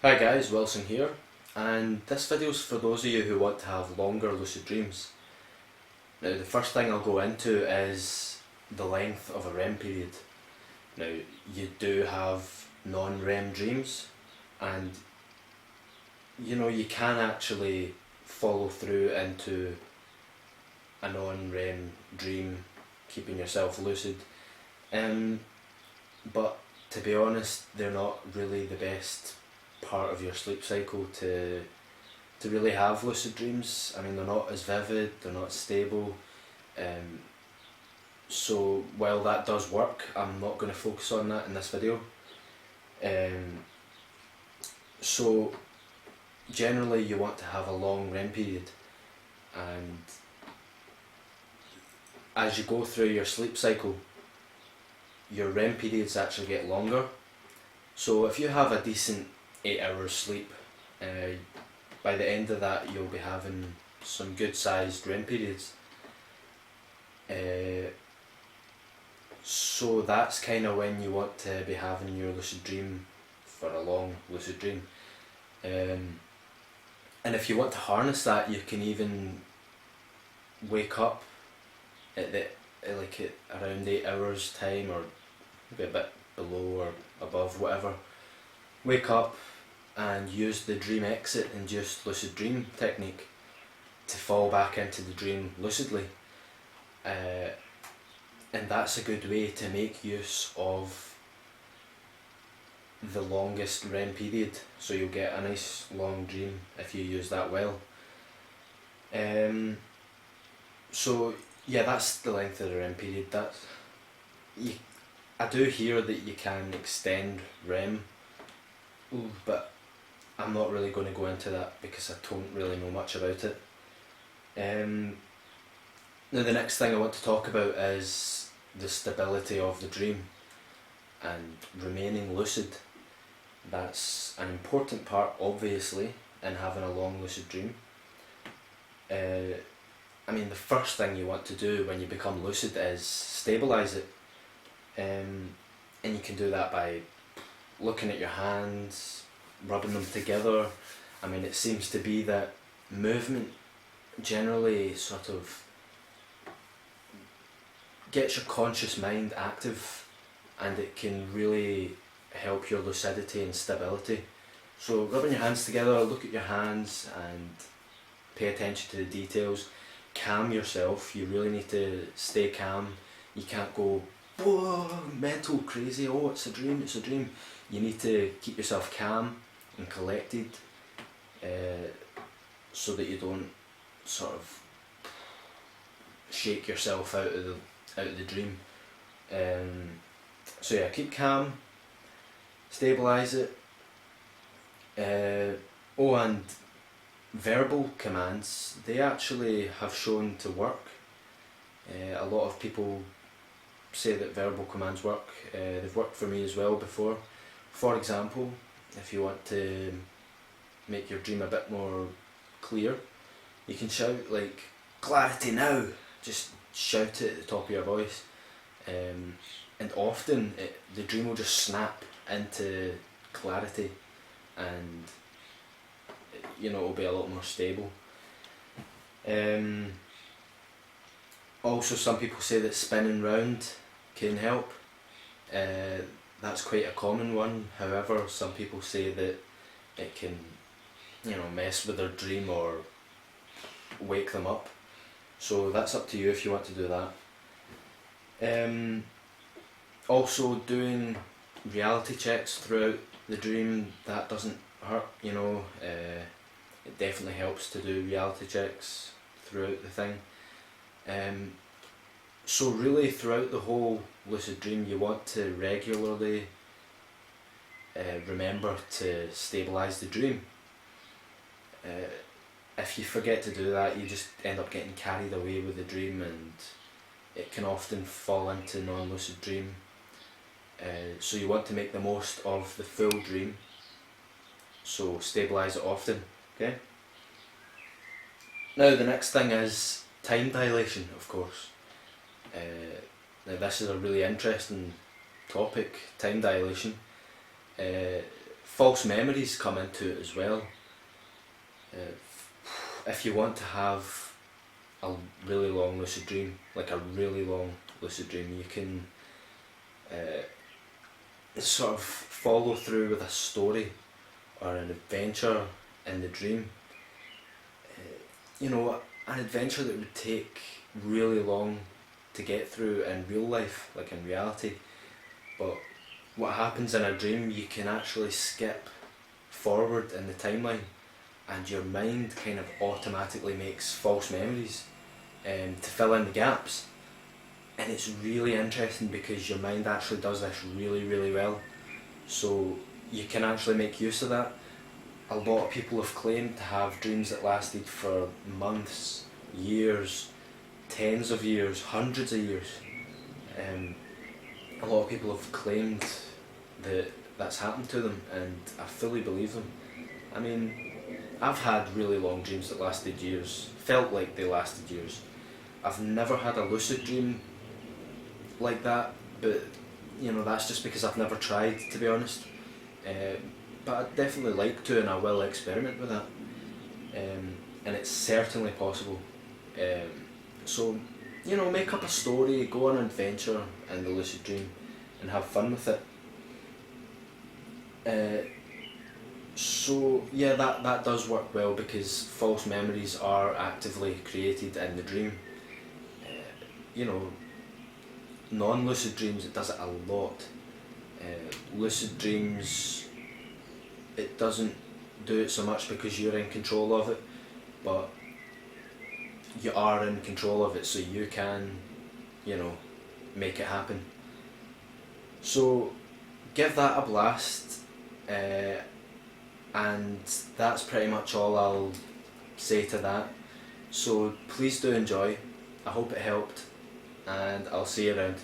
Hi guys, Wilson here, and this video is for those of you who want to have longer lucid dreams. Now the first thing I'll go into is the length of a REM period. Now you do have non-REM dreams, and you can actually follow through into a non-REM dream, keeping yourself lucid. But to be honest, they're not really the best part of your sleep cycle to really have lucid dreams. I mean, they're not as vivid, they're not stable. So while that does work, I'm not going to focus on that in this video. So generally you want to have a long REM period, and as you go through your sleep cycle, your REM periods actually get longer. So if you have a decent 8 hours sleep, by the end of that you'll be having some good sized REM periods. So that's kind of when you want to be having your lucid dream for a long lucid dream. And if you want to harness that, you can even wake up at around 8 hours time, or maybe a bit below or above, whatever. Wake up and use the dream exit induced lucid dream technique to fall back into the dream lucidly. And that's a good way to make use of the longest REM period, so you'll get a nice long dream if you use that well. So yeah, that's the length of the REM period. I do hear that you can extend REM, but I'm not really going to go into that because I don't really know much about it. Now the next thing I want to talk about is the stability of the dream and remaining lucid. That's an important part, obviously, in having a long lucid dream. I mean, the first thing you want to do when you become lucid is stabilise it. And you can do that by looking at your hands, rubbing them together. I mean, it seems to be that movement generally sort of gets your conscious mind active, and it can really help your lucidity and stability. So rubbing your hands together, look at your hands and pay attention to the details. Calm yourself. You really need to stay calm. You can't go, whoa, mental, crazy, oh it's a dream, it's a dream. You need to keep yourself calm and collected, so that you don't sort of shake yourself out of the dream. So yeah, keep calm, stabilise it. And verbal commands, they actually have shown to work. A lot of people say that verbal commands work. They've worked for me as well before. For example, if you want to make your dream a bit more clear, you can shout like, "Clarity now!" Just shout it at the top of your voice. And often the dream will just snap into clarity, and it'll be a lot more stable. Also, some people say that spinning round can help. That's quite a common one. However, some people say that it can mess with their dream or wake them up. So that's up to you if you want to do that. Also, doing reality checks throughout the dream, that doesn't hurt. It definitely helps to do reality checks throughout the thing. So really, throughout the whole lucid dream, you want to regularly remember to stabilise the dream. If you forget to do that, you just end up getting carried away with the dream, and it can often fall into non-lucid dream. So you want to make the most of the full dream, so stabilise it often. Okay. Now the next thing is time dilation, of course. Now this is a really interesting topic, time dilation. false memories come into it as well. If you want to have a really long lucid dream, like a really long lucid dream, you can sort of follow through with a story or an adventure in the dream. You know, an adventure that would take really long to get through in real life, like in reality. But what happens in a dream, you can actually skip forward in the timeline, and your mind kind of automatically makes false memories to fill in the gaps. And it's really interesting because your mind actually does this really, really well. So you can actually make use of that. A lot of people have claimed to have dreams that lasted for months, years, tens of years, hundreds of years. A lot of people have claimed that that's happened to them, and I fully believe them. I mean, I've had really long dreams that lasted years, felt like they lasted years. I've never had a lucid dream like that, but you know, that's just because I've never tried, to be honest. But I'd definitely like to, and I will experiment with that. And it's certainly possible. So, you know, make up a story, go on an adventure in the lucid dream, and have fun with it. So yeah, that does work well because false memories are actively created in the dream. You know, non-lucid dreams, it does it a lot. Lucid dreams, it doesn't do it so much because you're in control of it, but you are in control of it, so you can, you know, make it happen. So give that a blast, and that's pretty much all I'll say to that. So please do enjoy. I hope it helped, and I'll see you around.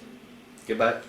Goodbye.